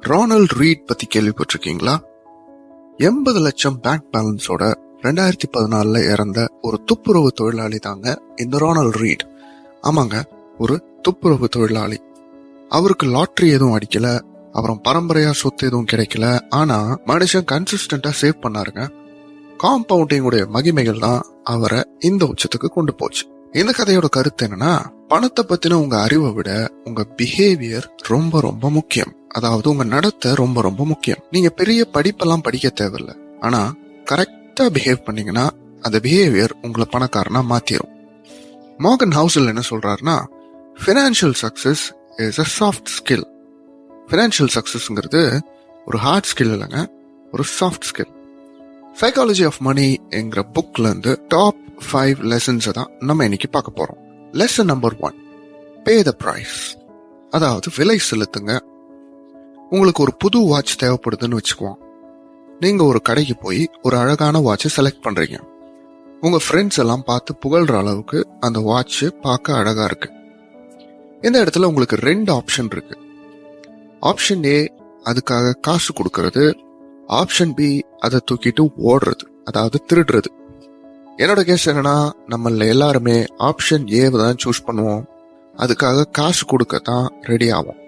Ronald read பத்தி கேள்விப்பட்டிருக்கீங்களா? 80 லட்சம் பேங்க் பேலன்ஸோட 2014 இறந்த ஒரு துப்புரவு தொழிலாளி தாங்க இந்த ரொனால்ட் ரீட். ஆமாங்க, ஒரு துப்புரவு தொழிலாளி. அவருக்கு லாட்டரி எதுவும் அடிக்கல, அப்புறம் பரம்பரையா சொத்து எதுவும் கிடைக்கல. ஆனா மனுஷன் கன்சிஸ்டன்டா சேவ் பண்ணாருங்க. காம்பவுண்டிங் உடைய மகிமைகள் தான் அவரை இந்த உச்சத்துக்கு கொண்டு போச்சு. இந்த கதையோட கருத்து என்னன்னா, பணத்தை பத்தின உங்க அறிவை விட உங்க பிஹேவியர் ரொம்ப ரொம்ப முக்கியம். அதாவது உங்க நடத்தை ரொம்ப ரொம்ப முக்கியம். நீங்க பெரிய படிப்பெல்லாம் படிக்க தேவையில்ல, ஆனா கரெக்டா பிஹேவ் பண்ணீங்கன்னா அந்த பிஹேவியர் உங்களை பணக்காரனா மாத்திரும். மார்கன் ஹவுசல் என்ன சொல்றாருன்னா, financial success is a soft skill. Financial சக்சஸ்ங்கிறது ஒரு ஹார்ட் ஸ்கில் இல்லைங்க, ஒரு soft skill. Psychology of money என்கிற புக்ல இருந்து டாப் 5 லெசன்ஸ் தான் நம்ம இன்னைக்கு பார்க்க போறோம். Lesson number 1, pay the price. அதாவது விலை செலுத்துங்க. உங்களுக்கு ஒரு புது வாட்ச் தேவைப்படுதுன்னு வச்சுக்குவோம். நீங்க ஒரு கடைக்கு போய் ஒரு அழகான வாட்சை செலக்ட் பண்றீங்க. உங்க ஃப்ரெண்ட்ஸ் எல்லாம் பார்த்து புகழ்ற அளவுக்கு அந்த வாட்ச் பார்க்க அழகா இருக்கு. இந்த இடத்துல உங்களுக்கு 2 ஆப்ஷன் இருக்கு. ஆப்ஷன் ஏ, அதுக்காக காசு கொடுக்கறது. ஆப்ஷன் பி, அதை தூக்கிட்டு ஓடுறது, அதாவது திருடுறது. என்னோட கேஸ் என்னன்னா, நம்மள எல்லாருமே ஆப்ஷன் ஏவை தான் சூஸ் பண்ணுவோம். அதுக்காக காசு கொடுக்கத்தான் ரெடி ஆகும்.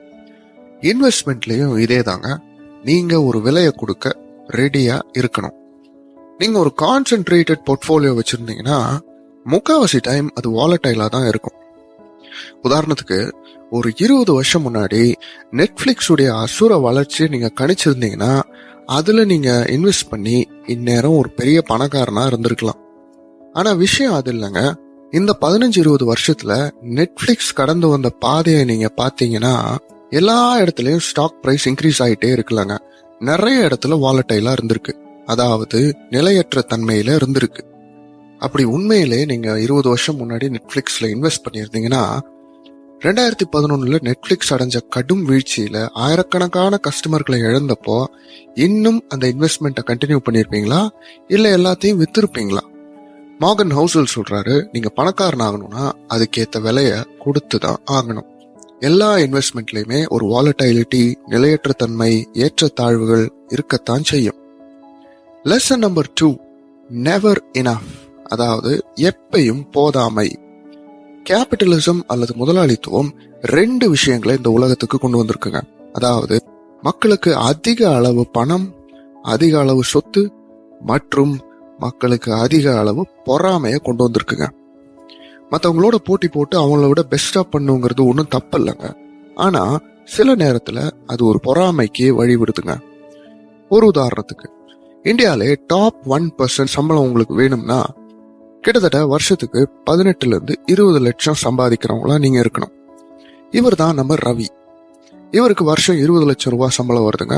இன்வெஸ்ட்மெண்ட்லயும் இதே தாங்க. நீங்க ஒரு விலையை கொடுக்க ரெடியா இருக்கணும். நீங்க ஒரு கான்சென்ட்ரேட்டட் போர்ட்ஃபோலியோ வச்சிருந்தீங்கன்னா முக்காவாசி டைம் அது வாலடைலா தான் இருக்கும். உதாரணத்துக்கு, ஒரு 20 வருஷம் முன்னாடி நெட்ஃபிளிக்ஸ் உடைய அசுர வளர்ச்சியை நீங்க கணிச்சிருந்தீங்கன்னா அதுல நீங்க இன்வெஸ்ட் பண்ணி இந்நேரம் ஒரு பெரிய பணக்காரனா இருந்திருக்கலாம். ஆனா விஷயம் அது இல்லைங்க. இந்த 15-20 வருஷத்துல நெட்ஃபிளிக்ஸ் கடந்து வந்த பாதையை நீங்க பாத்தீங்கன்னா எல்லா இடத்துலயும் ஸ்டாக் பிரைஸ் இன்க்ரீஸ் ஆயிட்டே இருக்குல்லங்க. நிறைய இடத்துல வாலடைலா இருந்திருக்கு, அதாவது நிலையற்ற தன்மையில இருந்திருக்கு. அப்படி உண்மையிலே நீங்க 20 வருஷம் முன்னாடி நெட்ஃபிளிக்ஸ்ல இன்வெஸ்ட் பண்ணியிருந்தீங்கன்னா 2011 நெட்ஃபிளிக்ஸ் அடைஞ்ச கடும் வீழ்ச்சியில ஆயிரக்கணக்கான கஸ்டமர்களை இழந்தப்போ இன்னும் அந்த இன்வெஸ்ட்மெண்ட்டை கண்டினியூ பண்ணிருப்பீங்களா, இல்ல எல்லாத்தையும் வித்திருப்பீங்களா? மார்கன் ஹவுசல் சொல்றாரு, நீங்க பணக்காரன் ஆகணும்னா அதுக்கேத்த விலைய கொடுத்துதான் ஆகணும். எல்லா இன்வெஸ்ட்மெண்ட்லயுமே ஒரு வாலடைலிட்டி, நிலையற்ற தன்மை, ஏற்றத்தாழ்வுகள் இருக்கத்தான் செய்யும். Lesson number 2, never enough. அதாவது எப்பையும் போதாமை. கேபிட்டலிசம் அல்லது முதலாளித்துவம் 2 விஷயங்களை இந்த உலகத்துக்கு கொண்டு வந்திருக்குங்க. அதாவது மக்களுக்கு அதிக அளவு பணம், அதிக அளவு சொத்து மற்றும் மக்களுக்கு அதிக அளவு பொறாமைய கொண்டு வந்திருக்குங்க. மற்றவங்களோட போட்டி போட்டு அவங்கள விட பெஸ்டா பண்ணுங்கிறது ஒன்றும் தப்பு இல்லைங்க. ஆனா சில நேரத்துல அது ஒரு பொறாமைக்கு வழிவிடுதுங்க. ஒரு உதாரணத்துக்கு, இந்தியாவிலே டாப் 1% சம்பளம் உங்களுக்கு வேணும்னா கிட்டத்தட்ட வருஷத்துக்கு 18-20 லட்சம் சம்பாதிக்கிறவங்களா நீங்க இருக்கணும். இவர் தான் நம்ம ரவி. இவருக்கு வருஷம் 20 லட்சம் ரூபாய் சம்பளம் வருதுங்க.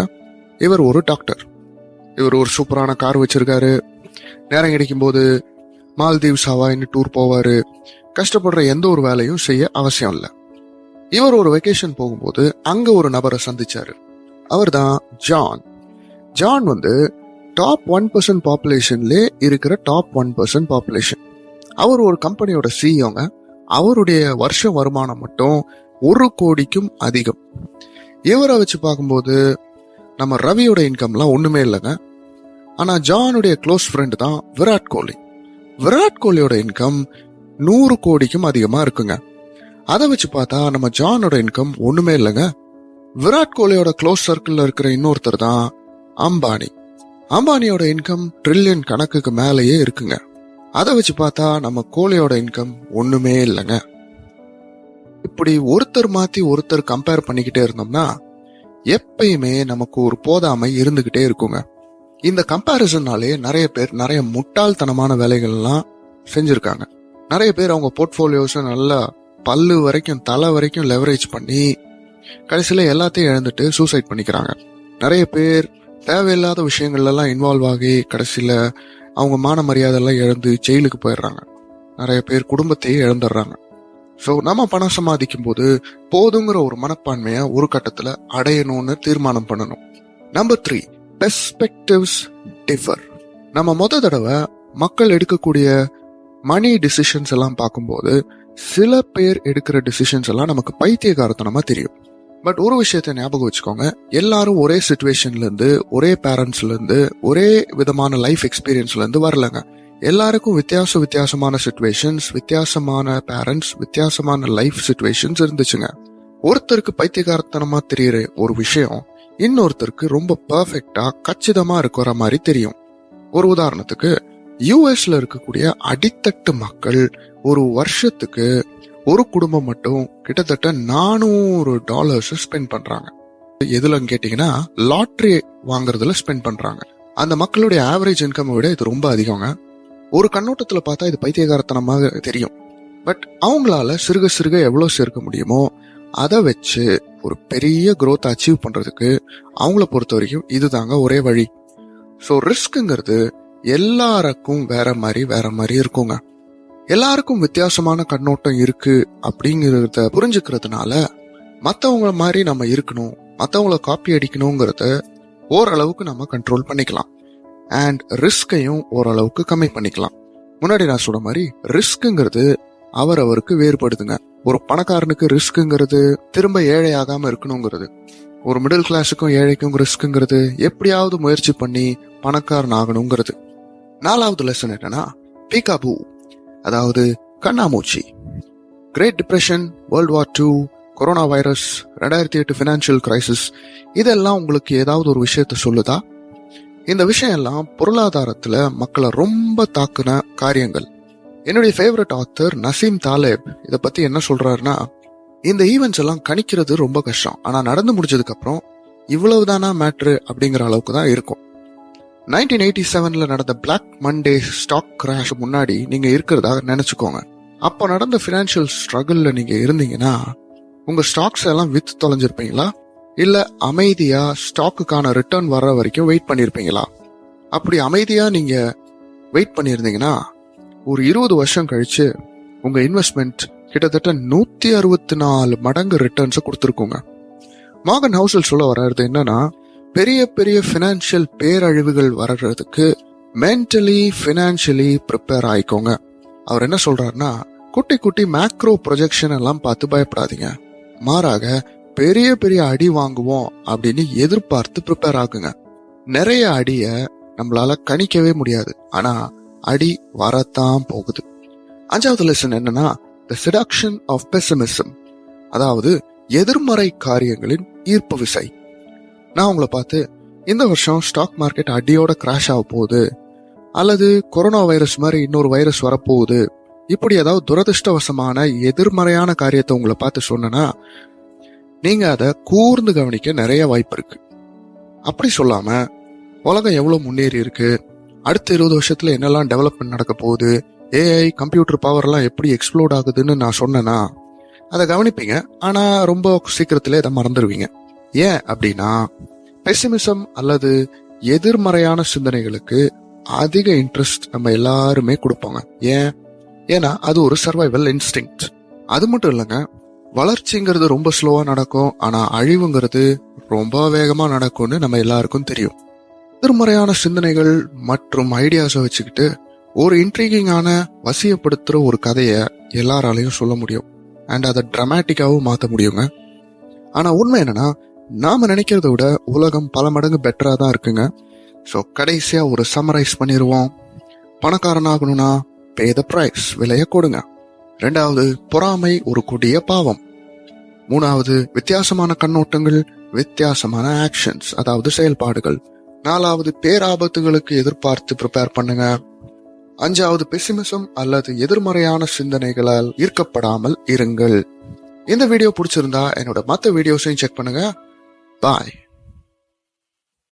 இவர் ஒரு டாக்டர். இவர் ஒரு சூப்பரான கார் வச்சிருக்காரு. நேரம் கிடைக்கும் போது மால்தீவ்ஸ், ஹவாய்னு டூர் போவாரு. கஷ்டப்படுற எந்த ஒரு வேலையும் செய்ய அவசியம் இல்லை. இவர் ஒரு வெக்கேஷன் போகும்போது அங்க ஒரு நபரை சந்திச்சாரு. அவர் தான் ஜான். ஜான் வந்து டாப் 1% பாப்புலேஷன்லே இருக்கிற டாப் 1% பாப்புலேஷன். அவர் ஒரு கம்பெனியோட சிஇஓங்க. அவருடைய வருஷ வருமானம் மட்டும் 1 கோடிக்கும் அதிகம். இவரை வச்சு பார்க்கும்போது நம்ம ரவியோட இன்கம்லாம் ஒண்ணுமே இல்லைங்க. ஆனா ஜானுடைய க்ளோஸ் ஃப்ரெண்ட் தான் விராட் கோலி. விராட் கோலியோட இன்கம் 100 கோடிக்கும் அதிகமா இருக்குங்க. அதை வச்சு பார்த்தா நம்ம ஜானோட இன்கம் ஒண்ணுமே இல்லைங்க. விராட் கோலியோட க்ளோஸ் சர்க்கிள்ல இருக்கிற இன்னொருத்தர் தான் அம்பானி. அம்பானியோட இன்கம் ட்ரில்லியன் கணக்குக்கு மேலேயே இருக்குங்க. அதை வச்சு பார்த்தா நம்ம கோலியோட இன்கம் ஒண்ணுமே இல்லைங்க. இப்படி ஒருத்தர் மாத்தி ஒருத்தர் கம்பேர் பண்ணிக்கிட்டே இருந்தோம்னா எப்பயுமே நமக்கு ஒரு போதாமை இருந்துகிட்டே இருக்குங்க. இந்த கம்பேரிசன்னாலே நிறைய பேர் நிறைய முட்டாள்தனமான வேலைகள் எல்லாம் செஞ்சிருக்காங்க. நிறைய பேர் அவங்க போர்ட்போலியோஸை நல்லா பல்லு வரைக்கும் தலை வரைக்கும் லெவரேஜ் பண்ணி கடைசியில எல்லாத்தையும் இழந்துட்டு சூசைட் பண்ணிக்கிறாங்க. நிறைய பேர் தேவையில்லாத விஷயங்கள்ல எல்லாம் இன்வால்வ் ஆகி கடைசியில அவங்க மான மரியாதை எல்லாம் இழந்து ஜெயிலுக்கு போயிடுறாங்க. நிறைய பேர் குடும்பத்தையே இழந்துடுறாங்க. ஸோ நம்ம பணம் சம்பாதிக்கும் போது போதுங்கிற ஒரு மனப்பான்மையை ஒரு கட்டத்துல அடையணும்னு தீர்மானம் பண்ணணும். Number 3, perspectives differ. நம்ம தடவை மக்கள் எடுக்கக்கூடிய மணி டிசிஷன்ஸ் எல்லாம் பார்க்கும்போது சில பேர் எடுக்கிற டிசிஷன்ஸ் எல்லாம் நமக்கு பைத்தியகாரத்தனமா தெரியும். பட் ஒரு விஷயத்த ஞாபகம் வச்சுக்கோங்க, எல்லாரும் ஒரே சிச்சுவேஷன்ல இருந்து, ஒரே பேரண்ட்ஸ்ல இருந்து, ஒரே விதமான லைஃப் எக்ஸ்பீரியன்ஸ்ல இருந்து வரலங்க. எல்லாருக்கும் வித்தியாசமான சிச்சுவேஷன்ஸ், வித்தியாசமான பேரண்ட்ஸ், வித்தியாசமான லைஃப் சிச்சுவேஷன்ஸ் இருந்துச்சுங்க. ஒருத்தருக்கு பைத்தியகாரத்தனமா தெரியற ஒரு விஷயம் இன்னொருத்தருக்கு ரொம்ப பெர்ஃபெக்டா கச்சிதமா இருக்கிற மாதிரி தெரியும். ஒரு உதாரணத்துக்கு, யூஎஸ்ல இருக்கக்கூடிய அடித்தட்டு மக்கள் ஒரு வருஷத்துக்கு ஒரு குடும்பம் மட்டும் கிட்டத்தட்ட $400 ஸ்பெண்ட் பண்றாங்க. எதுல கேட்டீங்கன்னா லாட்டரி வாங்குறதுல ஸ்பெண்ட் பண்றாங்க. அந்த மக்களுடைய ஆவரேஜ் இன்கம் விட இது ரொம்ப அதிகங்க. ஒரு கண்ணோட்டத்துல பார்த்தா இது பைத்தியகாரத்தனமாக தெரியும். பட் அவங்களால சிறுக சிறுக எவ்வளவு சேர்க்க முடியுமோ அதை வச்சு ஒரு பெரிய growth அச்சீவ் பண்றதுக்கு அவங்கள பொறுத்த வரைக்கும் இதுதாங்க ஒரே வழி. ஸோ ரிஸ்க்குங்கிறது எல்லாருக்கும் வேற மாதிரி இருக்குங்க. எல்லாருக்கும் வித்தியாசமான கண்ணோட்டம் இருக்கு அப்படிங்கறத புரிஞ்சுக்கிறதுனால மத்தவங்கள மாதிரி நம்ம இருக்கணும், மத்தவங்கள காப்பி அடிக்கணுங்கிறத ஓரளவுக்கு நம்ம கண்ட்ரோல் பண்ணிக்கலாம். அண்ட் ரிஸ்கையும் ஓரளவுக்கு கம்மி பண்ணிக்கலாம். முன்னாடி நான் சொன்ன மாதிரி ரிஸ்க்குங்கிறது அவரவருக்கு வேறுபடுதுங்க. ஒரு பணக்காரனுக்கு ரிஸ்க்குங்கிறது திரும்ப ஏழை ஆகாம இருக்கணுங்கிறது. ஒரு மிடில் கிளாஸுக்கும் ஏழைக்கும் ரிஸ்க்குங்கிறது எப்படியாவது முயற்சி பண்ணி பணக்காரன் ஆகணுங்கிறது. 4வது லெசன் என்னன்னா பீகாபூ, அதாவது கண்ணாமூச்சி. Great depression, world war 2, corona virus, 2008 financial crisis, இதெல்லாம் உங்களுக்கு ஏதாவது ஒரு விஷயத்த சொல்லுதா? இந்த விஷயம் எல்லாம் பொருளாதாரத்துல மக்களை ரொம்ப தாக்குன காரியங்கள். என்னுடைய ஃபேவரட் ஆத்தர் நசீம் தாலேப் இத பத்தி என்ன சொல்றாருன்னா, இந்த ஈவெண்ட்ஸ் எல்லாம் கணிக்கிறது ரொம்ப கஷ்டம், ஆனா நடந்து முடிஞ்சதுக்கு அப்புறம் இவ்வளவுதானா மேட்ரு அப்படிங்கிற அளவுக்கு தான் இருக்கும். 1987ல நடந்த பிளாக் மண்டே ஸ்டாக் கிராஷ் முன்னாடி நீங்க இருக்கிறதா நினைச்சுக்கோங்க. அப்ப நடந்த பினான்சியல் ஸ்ட்ரகிள்ல நீங்க இருந்தீங்கன்னா உங்க ஸ்டாக்ஸ் எல்லாம் வித்து தொலைஞ்சிருப்பீங்களா, இல்ல அமைதியா ஸ்டாக்குக்கான ரிட்டர்ன் வர்ற வரைக்கும் வெயிட் பண்ணிருப்பீங்களா? அப்படி அமைதியா நீங்க வெயிட் பண்ணிருந்தீங்கன்னா ஒரு 20 வருஷம் கழிச்சு உங்க இன்வெஸ்ட்மெண்ட் கிட்டத்தட்ட 164 மடங்கு ரிட்டர்ன்ஸ் கொடுத்துருக்கோங்க. மார்கன் ஹவுசல் சொல்ல வர்றது என்னன்னா, பெரிய பெரிய பினான்சியல் பேரழிவுகள் வர்றதுக்கு மென்டலி பினான்சியலி ப்ரிப்பேர் ஆயிக்கோங்க. அவர் என்ன சொல்றாருன்னா, குட்டி குட்டி மேக்ரோ ப்ரொஜெக்ஷன் எல்லாம் பார்த்து பயப்படாதீங்க, மாறாக பெரிய பெரிய அடி வாங்குவோம் அப்படின்னு எதிர்பார்த்து ப்ரிப்பேர் ஆகுங்க. நிறைய அடிய நம்மளால கணிக்கவே முடியாது, ஆனா அடி வரத்தான் போகுது. 5வது லெசன் என்னன்னா தி செடக்ஷன் ஆஃப் பெசிமிசம், அதாவது எதிர்மறை காரியங்களின் ஈர்ப்பு விசை. நான் உங்களை பார்த்து இந்த வருஷம் ஸ்டாக் மார்க்கெட் அடியோட கிராஷ் ஆக போகுது, அல்லது கொரோனா வைரஸ் மாதிரி இன்னொரு வைரஸ் வரப்போகுது, இப்படி ஏதாவது துரதிருஷ்டவசமான எதிர்மறையான காரியத்தை உங்களை பார்த்து சொன்னா நீங்க அதை கூர்ந்து கவனிக்க நிறைய வாய்ப்பு இருக்கு. அப்படி சொல்லாம உலகம் எவ்வளவு முன்னேறி இருக்கு, அடுத்த 20 வருஷத்துல என்னெல்லாம் டெவலப்மெண்ட் நடக்க போகுது, ஏஐ கம்ப்யூட்டர் பவர் எல்லாம் எப்படி எக்ஸ்ப்ளோர்ட் ஆகுதுன்னு நான் சொன்னேன்னா அதை கவனிப்பீங்க. ஆனா ரொம்ப சீக்கிரத்திலே அதை மறந்துடுவீங்க. ஏன் அப்படின்னா பெசிமிசம் அல்லது எதிர்மறையான சிந்தனைகளுக்கு அதிக இன்ட்ரெஸ்ட் நம்ம எல்லாருமே கொடுப்பாங்க. ஏன்னா அது ஒரு சர்வைவல் இன்ஸ்டிங்க்ட். அது மட்டும் இல்லைங்க, வளர்ச்சிங்கிறது ரொம்ப ஸ்லோவா நடக்கும், ஆனா அழிவுங்கிறது ரொம்ப வேகமா நடக்கும்னு நம்ம எல்லாருக்கும் தெரியும். எதிர்மறையான சிந்தனைகள் மற்றும் ஐடியாஸை வச்சுக்கிட்டு ஒரு இன்ட்ரீகிங்கான வசியப்படுத்துற ஒரு கதைய எல்லாராலையும் சொல்ல முடியும், அண்ட் அதை டிராமாட்டிக்காவும் மாற்ற முடியுங்க. ஆனா உண்மை என்னன்னா, நாம நினைக்கிறத விட உலகம் பல மடங்கு பெட்டரா தான் இருக்குங்க. ஸோ கடைசியா ஒரு சம்மரைஸ் பண்ணிடுவோம். பணக்காரன் ஆகணும்னா பே த பிரைஸ், விலைய கொடுங்க. 2வது, பொறாமை ஒரு கொடிய பாவம். 3வது, வித்தியாசமான கண்ணோட்டங்கள், வித்தியாசமான ஆக்ஷன்ஸ், அதாவது செயல்பாடுகள். 4வது, பேராபத்துகளுக்கு எதிர்பார்த்து ப்ரிப்பேர் பண்ணுங்க. 5வது, பெசிமிசம் அல்லது எதிர்மறையான சிந்தனைகளால் ஈர்க்கப்படாமல் இருங்கள். இந்த வீடியோ பிடிச்சிருந்தா என்னோட மற்ற வீடியோஸையும் செக் பண்ணுங்க. பாய்.